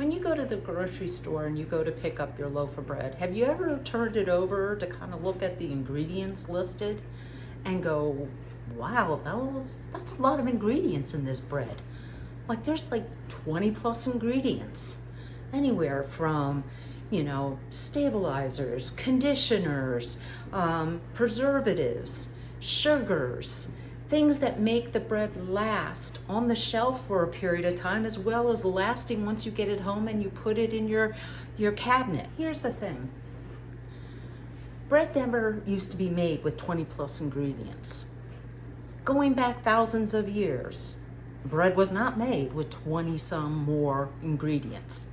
When you go to the grocery store and you go to pick up your loaf of bread, have you ever turned it over to kind of look at the ingredients listed and go, wow, that's a lot of ingredients in this bread. Like there's like 20 plus ingredients. Anywhere from, stabilizers, conditioners, preservatives, sugars, things that make the bread last on the shelf for a period of time, as well as lasting once you get it home and you put it in your cabinet. Here's the thing. Bread never used to be made with 20 plus ingredients. Going back thousands of years, bread was not made with 20 some more ingredients.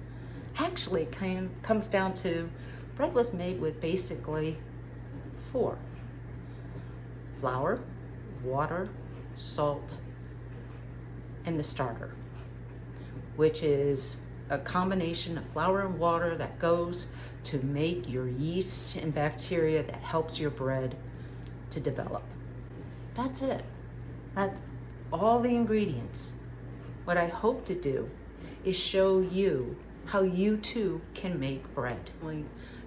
Actually, it comes down to bread was made with basically 4. Flour, water, salt, and the starter, which is a combination of flour and water that goes to make your yeast and bacteria that helps your bread to develop. That's it. That's all the ingredients. What I hope to do is show you how you too can make bread.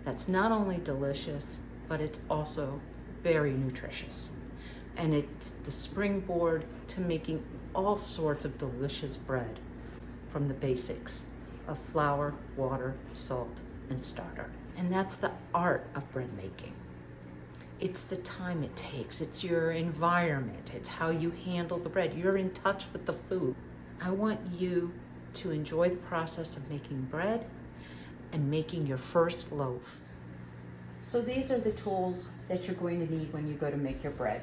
That's not only delicious, but it's also very nutritious. And it's the springboard to making all sorts of delicious bread from the basics of flour, water, salt, and starter. And that's the art of bread making. It's the time it takes, it's your environment, it's how you handle the bread. You're in touch with the food. I want you to enjoy the process of making bread and making your first loaf. So these are the tools that you're going to need when you go to make your bread.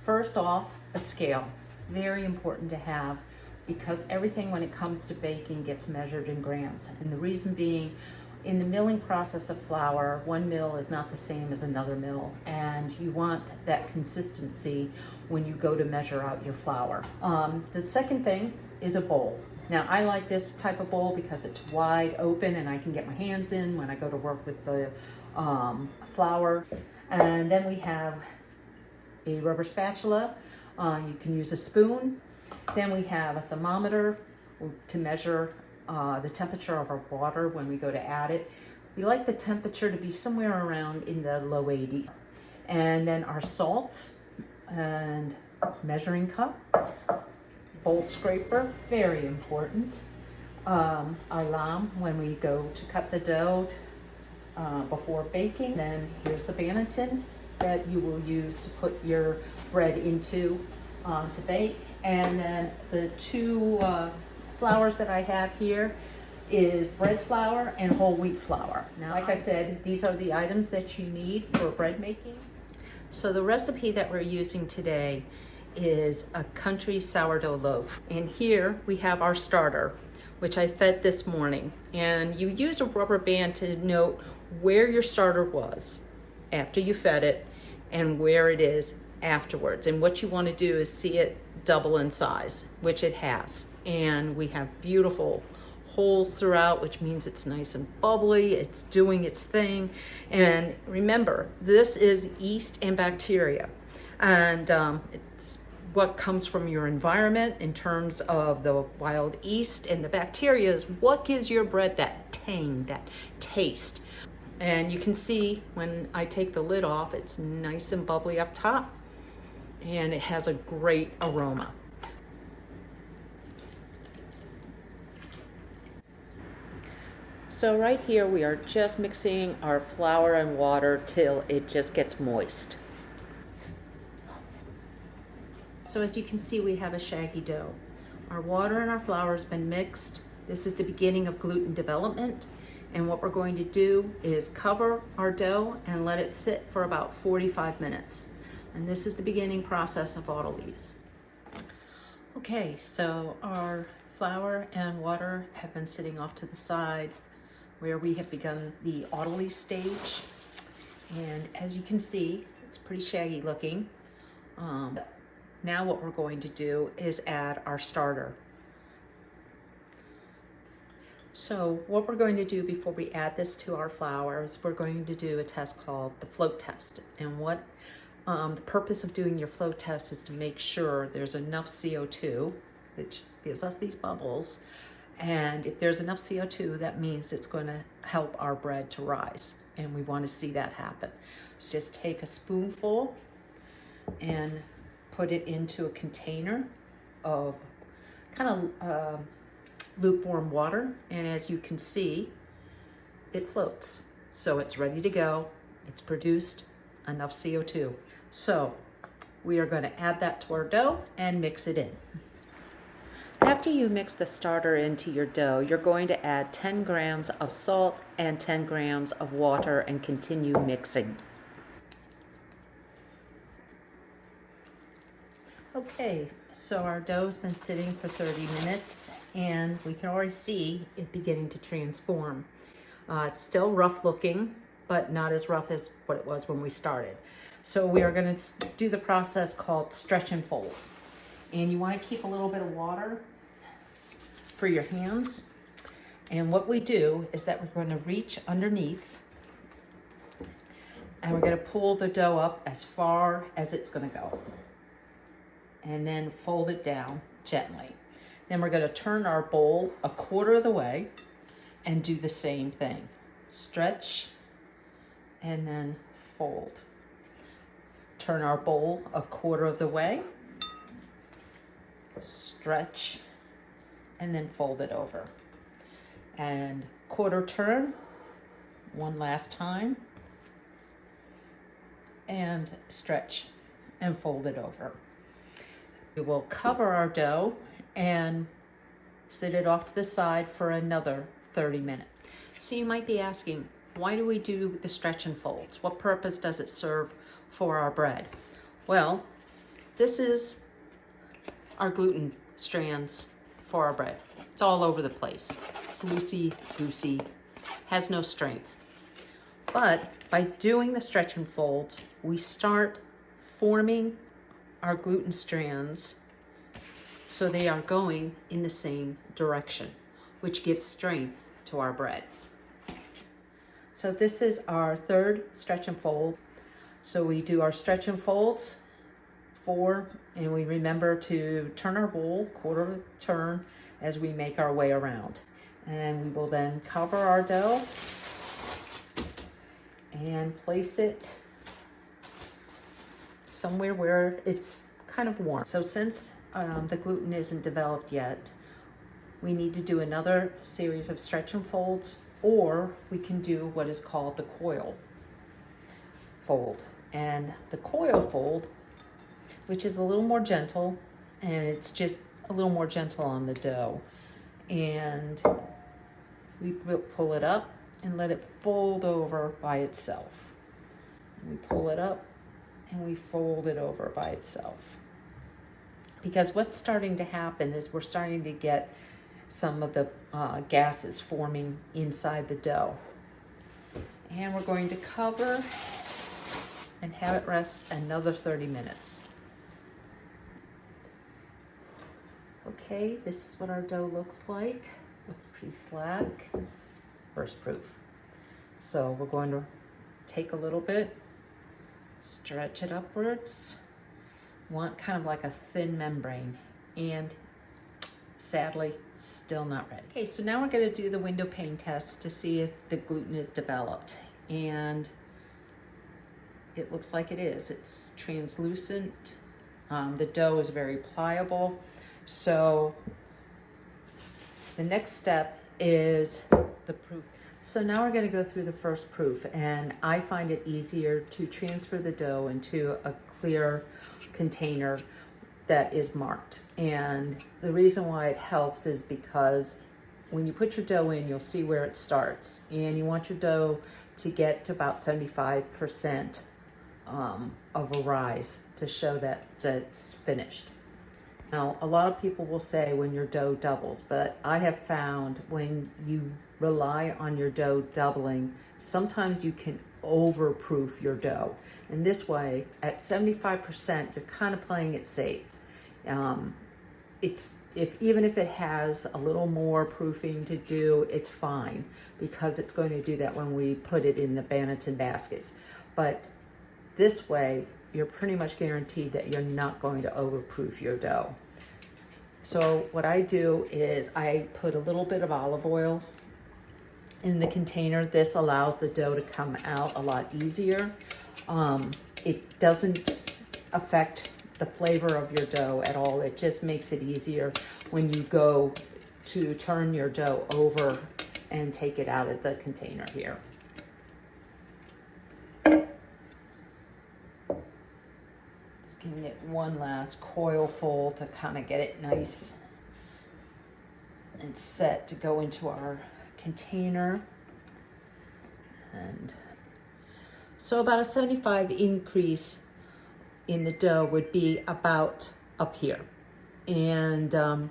First off, a scale. Very important to have, because everything when it comes to baking gets measured in grams. And the reason being, in the milling process of flour, one mill is not the same as another mill, and you want that consistency when you go to measure out your flour. The second thing is a bowl. Now, I like this type of bowl because it's wide open and I can get my hands in when I go to work with the flour. And then we have a rubber spatula. You can use a spoon. Then we have a thermometer to measure the temperature of our water when we go to add it. We like the temperature to be somewhere around in the low 80s. And then our salt and measuring cup, bowl scraper, very important. Our lamb when we go to cut the dough before baking. Then here's the banneton that you will use to put your bread into to bake. And then the 2 flours that I have here is bread flour and whole wheat flour. Now, like I said, these are the items that you need for bread making. So the recipe that we're using today is a country sourdough loaf. And here we have our starter, which I fed this morning. And you use a rubber band to note where your starter was after you fed it and where it is afterwards. And what you want to do is see it double in size, which it has. And we have beautiful holes throughout, which means it's nice and bubbly, it's doing its thing. And remember, this is yeast and bacteria. And it's what comes from your environment in terms of the wild yeast, and the bacteria is what gives your bread that tang, that taste. And you can see when I take the lid off, it's nice and bubbly up top, and it has a great aroma. So right here we are just mixing our flour and water till it just gets moist. So as you can see, we have a shaggy dough. Our water and our flour has been mixed. This is the beginning of gluten development. And what we're going to do is cover our dough and let it sit for about 45 minutes. And this is the beginning process of autolyse. Okay, so our flour and water have been sitting off to the side where we have begun the autolyse stage. And as you can see, it's pretty shaggy looking. Now what we're going to do is add our starter. So what we're going to do before we add this to our flour is we're going to do a test called the float test. And what the purpose of doing your float test is to make sure there's enough CO2, which gives us these bubbles, And if there's enough CO2, that means it's going to help our bread to rise. And we want to see that happen. So just take a spoonful and put it into a container of kind of lukewarm water. And as you can see, it floats. So it's ready to go. It's produced enough CO2. So we are going to add that to our dough and mix it in. After you mix the starter into your dough, you're going to add 10 grams of salt and 10 grams of water and continue mixing. Okay, so our dough's been sitting for 30 minutes and we can already see it beginning to transform. It's still rough looking, but not as rough as what it was when we started. So we are going to do the process called stretch and fold. And you want to keep a little bit of water for your hands. And what we do is that we're going to reach underneath and we're going to pull the dough up as far as it's going to go. And then fold it down gently. Then we're going to turn our bowl a quarter of the way and do the same thing. Stretch and then fold. Turn our bowl a quarter of the way, stretch, and then fold it over. And quarter turn, one last time, and stretch and fold it over. We will cover our dough and sit it off to the side for another 30 minutes. So you might be asking, why do we do the stretch and folds? What purpose does it serve for our bread? Well, this is our gluten strands for our bread. It's all over the place. It's loosey-goosey, has no strength. But by doing the stretch and fold, we start forming our gluten strands so they are going in the same direction, which gives strength to our bread. So this is our third stretch and fold. So we do our stretch and folds, 4, and we remember to turn our bowl quarter of a turn as we make our way around. And we will then cover our dough and place it somewhere where it's kind of warm. So since the gluten isn't developed yet, we need to do another series of stretch and folds, or we can do what is called the coil fold. And the coil fold, which is a little more gentle, and it's just a little more gentle on the dough. And we will pull it up and let it fold over by itself. And we pull it up and we fold it over by itself. Because what's starting to happen is we're starting to get some of the gases forming inside the dough. And we're going to cover and have it rest another 30 minutes. Okay, this is what our dough looks like. Looks pretty slack. Burst proof. So we're going to take a little bit, stretch it upwards. Want kind of like a thin membrane, and sadly, still not ready. Okay, so now we're going to do the window pane test to see if the gluten is developed. And it looks like it is. It's translucent. The dough is very pliable. So the next step is the proof. So now we're going to go through the first proof, and I find it easier to transfer the dough into a clear container that is marked. And the reason why it helps is because when you put your dough in, you'll see where it starts, and you want your dough to get to about 75% of a rise to show that it's finished. Now, a lot of people will say when your dough doubles, but I have found when you rely on your dough doubling, sometimes you can overproof your dough. And this way, at 75%, you're kind of playing it safe. Even if it has a little more proofing to do, it's fine, because it's going to do that when we put it in the Banneton baskets. But this way, you're pretty much guaranteed that you're not going to overproof your dough. So what I do is I put a little bit of olive oil in the container. This allows the dough to come out a lot easier. It doesn't affect the flavor of your dough at all. It just makes it easier when you go to turn your dough over and take it out of the container here. Just giving it one last coil full to kind of get it nice and set to go into our container. And so about a 75 increase in the dough would be about up here. And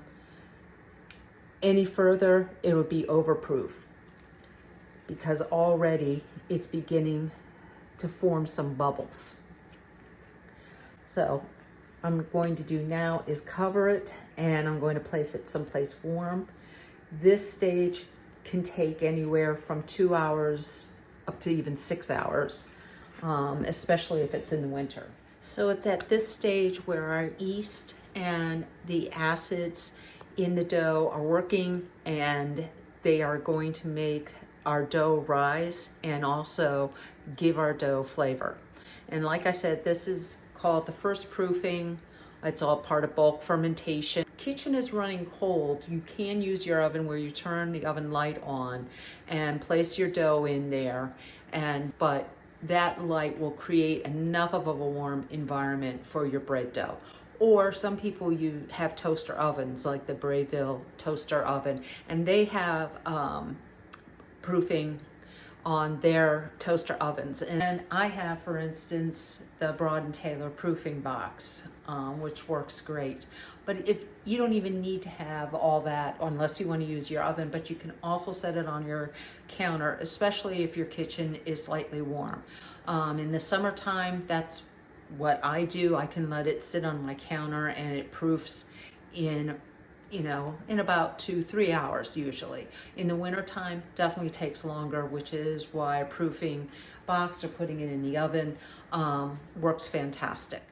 any further, it would be overproof because already it's beginning to form some bubbles. So I'm going to do now is cover it, and I'm going to place it someplace warm. This stage can take anywhere from 2 hours up to even 6 hours, especially if it's in the winter. So it's at this stage where our yeast and the acids in the dough are working, and they are going to make our dough rise and also give our dough flavor. And like I said, this is called the first proofing. It's all part of bulk fermentation. Kitchen is running cold. You can use your oven where you turn the oven light on and place your dough in there, but that light will create enough of a warm environment for your bread dough. Or some people, you have toaster ovens like the Brayville toaster oven, and they have proofing on their toaster ovens. And I have, for instance, the Broad and Taylor proofing box, which works great. But if you don't even need to have all that unless you want to use your oven, but you can also set it on your counter, especially if your kitchen is slightly warm. In the summertime, that's what I do. I can let it sit on my counter and it proofs in about 2-3 hours usually. In the wintertime, definitely takes longer, which is why proofing box or putting it in the oven works fantastic.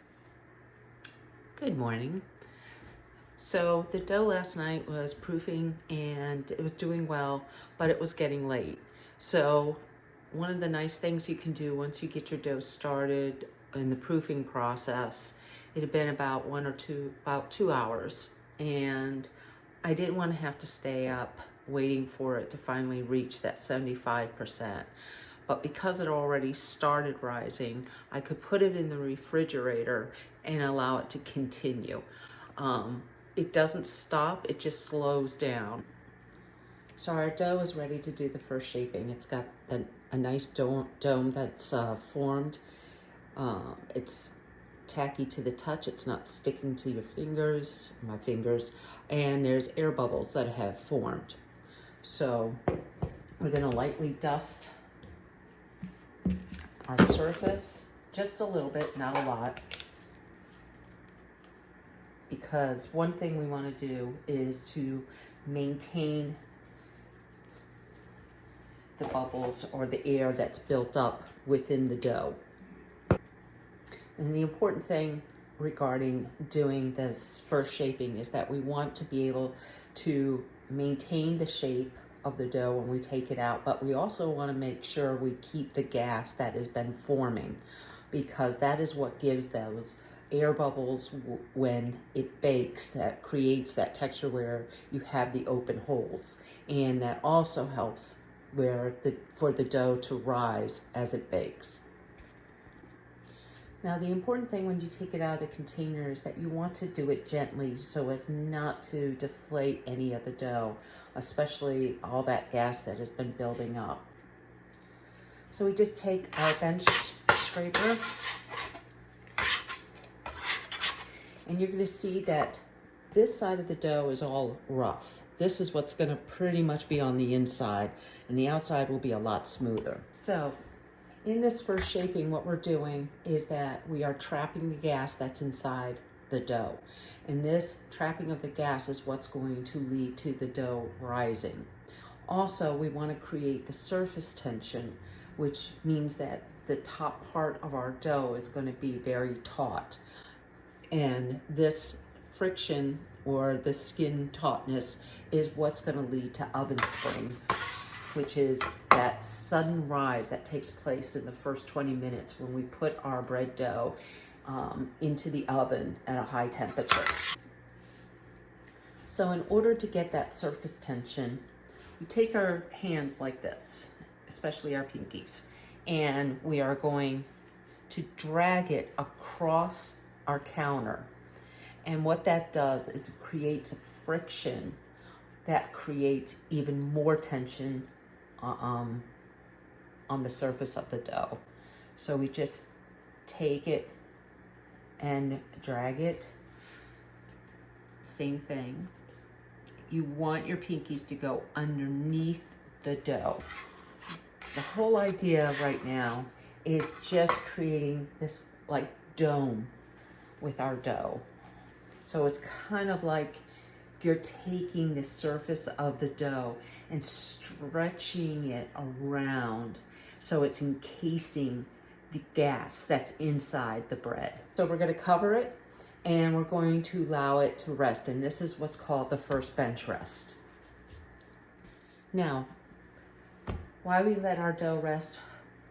Good morning. So the dough last night was proofing and it was doing well, but it was getting late. So one of the nice things you can do once you get your dough started in the proofing process, it had been about 2 hours, and I didn't want to have to stay up waiting for it to finally reach that 75%. But because it already started rising, I could put it in the refrigerator and allow it to continue. It doesn't stop, it just slows down. So our dough is ready to do the first shaping. It's got a nice dome that's formed. It's tacky to the touch. It's not sticking to your fingers, my fingers, and there's air bubbles that have formed. So we're gonna lightly dust our surface, just a little bit, not a lot, because one thing we want to do is to maintain the bubbles or the air that's built up within the dough. And the important thing regarding doing this first shaping is that we want to be able to maintain the shape of the dough when we take it out, but we also want to make sure we keep the gas that has been forming, because that is what gives those air bubbles when it bakes, that creates that texture where you have the open holes, and that also helps for the dough to rise as it bakes. Now, the important thing when you take it out of the container is that you want to do it gently so as not to deflate any of the dough, especially all that gas that has been building up. So we just take our bench scraper, and you're going to see that this side of the dough is all rough. This is what's going to pretty much be on the inside, and the outside will be a lot smoother. So in this first shaping, what we're doing is that we are trapping the gas that's inside the dough. And this trapping of the gas is what's going to lead to the dough rising. Also, we want to create the surface tension, which means that the top part of our dough is going to be very taut. And this friction or the skin tautness is what's going to lead to oven spring, which is that sudden rise that takes place in the first 20 minutes when we put our bread dough into the oven at a high temperature. So in order to get that surface tension, we take our hands like this, especially our pinkies, and we are going to drag it across our counter. And what that does is it creates a friction that creates even more tension on the surface of the dough. So we just take it and drag it. Same thing. You want your pinkies to go underneath the dough. The whole idea right now is just creating this like dome with our dough. So it's kind of like you're taking the surface of the dough and stretching it around so it's encasing the gas that's inside the bread. So we're going to cover it and we're going to allow it to rest. And this is what's called the first bench rest. Now, while we let our dough rest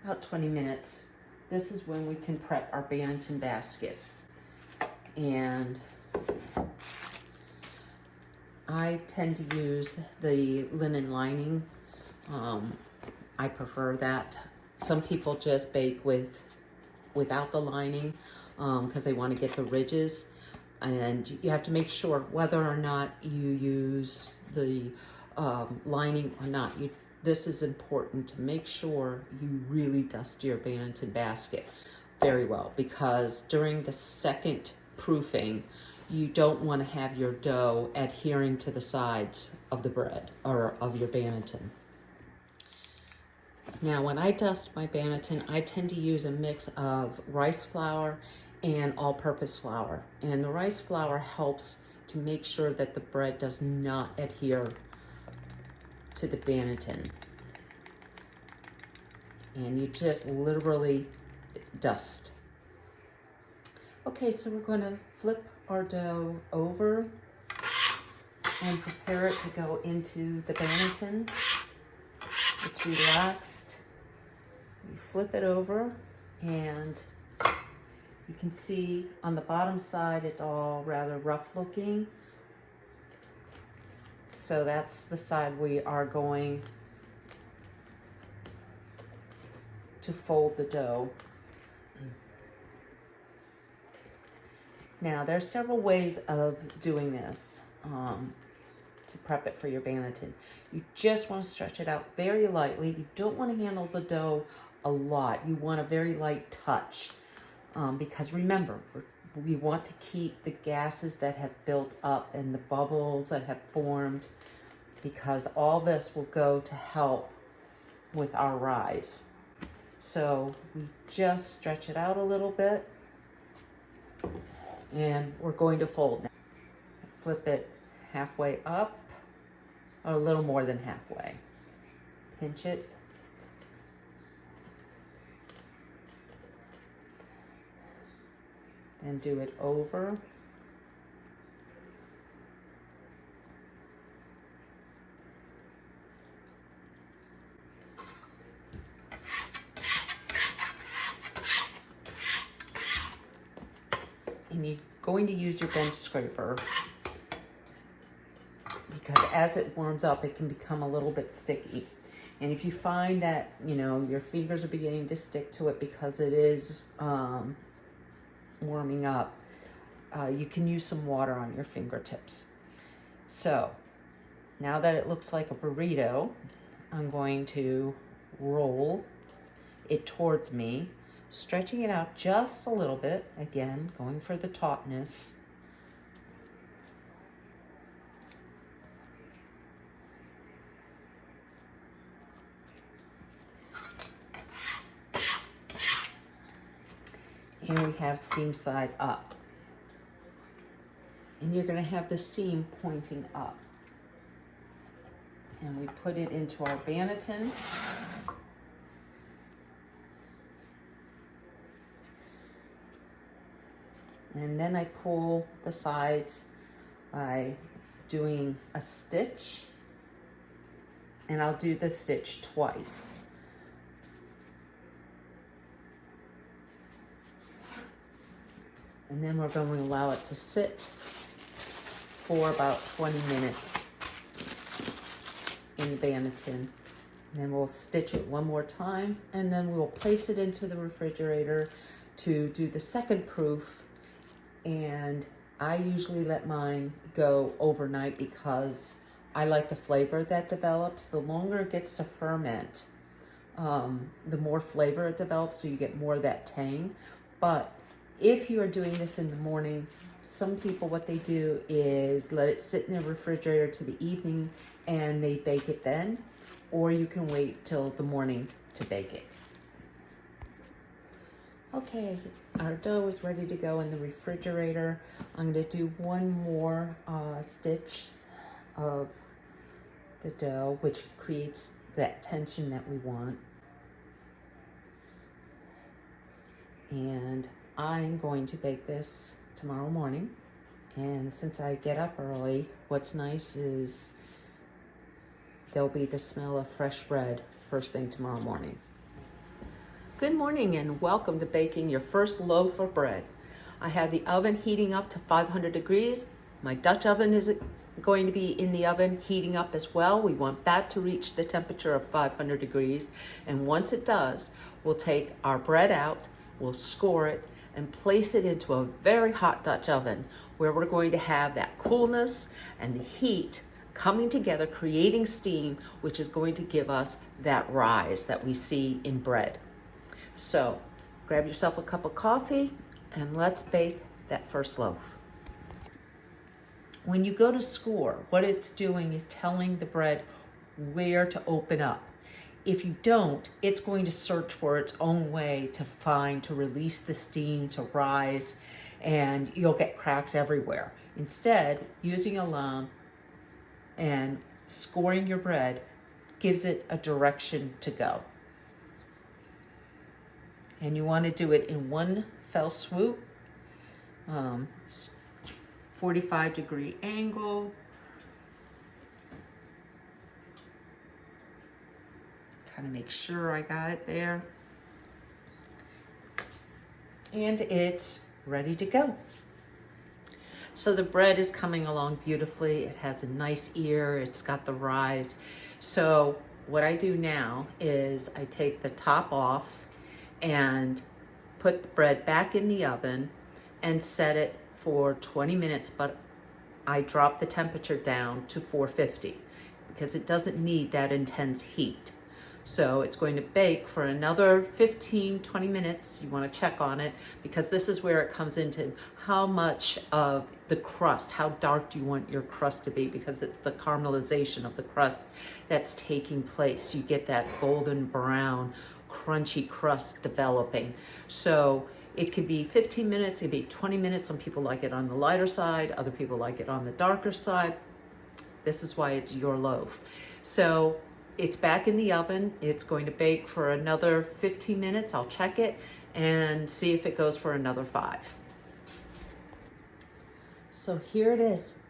about 20 minutes, this is when we can prep our Banneton basket. And I tend to use the linen lining. I prefer that. Some people just bake without the lining because they want to get the ridges. And you have to make sure whether or not you use the lining or not. This is important to make sure you really dust your Banneton basket very well, because during the second proofing, you don't want to have your dough adhering to the sides of the bread or of your Banneton. Now, when I dust my Banneton, I tend to use a mix of rice flour and all-purpose flour. And the rice flour helps to make sure that the bread does not adhere to the Banneton. And you just literally dust. Okay, so we're going to flip our dough over and prepare it to go into the Banneton. It's relaxed. We flip it over and you can see on the bottom side it's all rather rough looking. So that's the side we are going to fold the dough. Now, there's several ways of doing this to prep it for your Banneton. You just want to stretch it out very lightly. You don't want to handle the dough a lot. You want a very light touch because remember, we want to keep the gases that have built up and the bubbles that have formed, because all this will go to help with our rise. So we just stretch it out a little bit and we're going to fold. Flip it halfway up, or a little more than halfway. Pinch it. Then do it over. And you're going to use your bench scraper because as it warms up, it can become a little bit sticky. And if you find that, you know, your fingers are beginning to stick to it because it is warming up, you can use some water on your fingertips. So now that it looks like a burrito, I'm going to roll it towards me, stretching it out just a little bit, again, going for the tautness. And we have seam side up. And you're going to have the seam pointing up. And we put it into our Banneton. And then I pull the sides by doing a stitch, and I'll do the stitch twice. And then we're going to allow it to sit for about 20 minutes in the Banneton. And then we'll stitch it one more time, and then we'll place it into the refrigerator to do the second proof. And I usually let mine go overnight because I like the flavor that develops. The longer it gets to ferment, the more flavor it develops, so you get more of that tang. But if you are doing this in the morning, some people, what they do is let it sit in the refrigerator to the evening and they bake it then, or you can wait till the morning to bake it. Okay, our dough is ready to go in the refrigerator. I'm going to do one more stitch of the dough, which creates that tension that we want. And I'm going to bake this tomorrow morning. And since I get up early, what's nice is there'll be the smell of fresh bread first thing tomorrow morning. Good morning and welcome to baking your first loaf of bread. I have the oven heating up to 500 degrees. My Dutch oven is going to be in the oven heating up as well. We want that to reach the temperature of 500 degrees. And once it does, we'll take our bread out, we'll score it, and place it into a very hot Dutch oven where we're going to have that coolness and the heat coming together, creating steam, which is going to give us that rise that we see in bread. So grab yourself a cup of coffee and let's bake that first loaf. When you go to score, what it's doing is telling the bread where to open up. If you don't, it's going to search for its own way to release the steam, to rise, and you'll get cracks everywhere. Instead, using a lamb and scoring your bread gives it a direction to go. And you want to do it in one fell swoop, 45-degree angle. Kind of make sure I got it there. And it's ready to go. So the bread is coming along beautifully. It has a nice ear. It's got the rise. So what I do now is I take the top off and put the bread back in the oven and set it for 20 minutes, but I drop the temperature down to 450 because it doesn't need that intense heat. So it's going to bake for another 15-20 minutes. You want to check on it because this is where it comes into how much of the crust, how dark do you want your crust to be, because it's the caramelization of the crust that's taking place. You get that golden brown crunchy crust developing. So it could be 15 minutes, it could be 20 minutes. Some people like it on the lighter side, other people like it on the darker side. This is why it's your loaf. So it's back in the oven. It's going to bake for another 15 minutes. I'll check it and see if it goes for another 5. So here it is,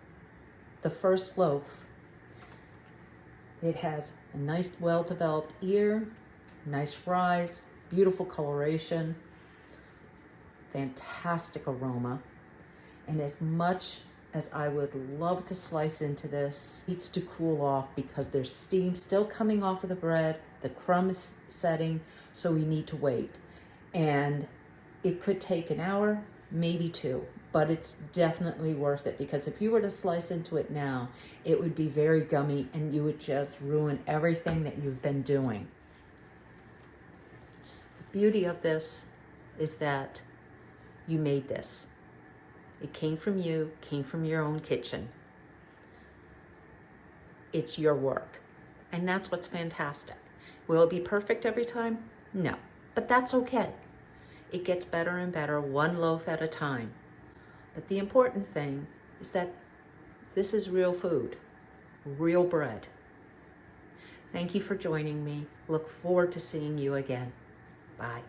the first loaf. It has a nice, well-developed ear, nice rise, beautiful coloration, fantastic aroma. And as much as I would love to slice into this, it needs to cool off because there's steam still coming off of the bread, the crumb is setting, so we need to wait. And it could take an hour, maybe 2, but it's definitely worth it because if you were to slice into it now, it would be very gummy and you would just ruin everything that you've been doing. The beauty of this is that you made this. It came from you, came from your own kitchen. It's your work. And that's what's fantastic. Will it be perfect every time? No, but that's okay. It gets better and better, one loaf at a time. But the important thing is that this is real food, real bread. Thank you for joining me. Look forward to seeing you again. Bye.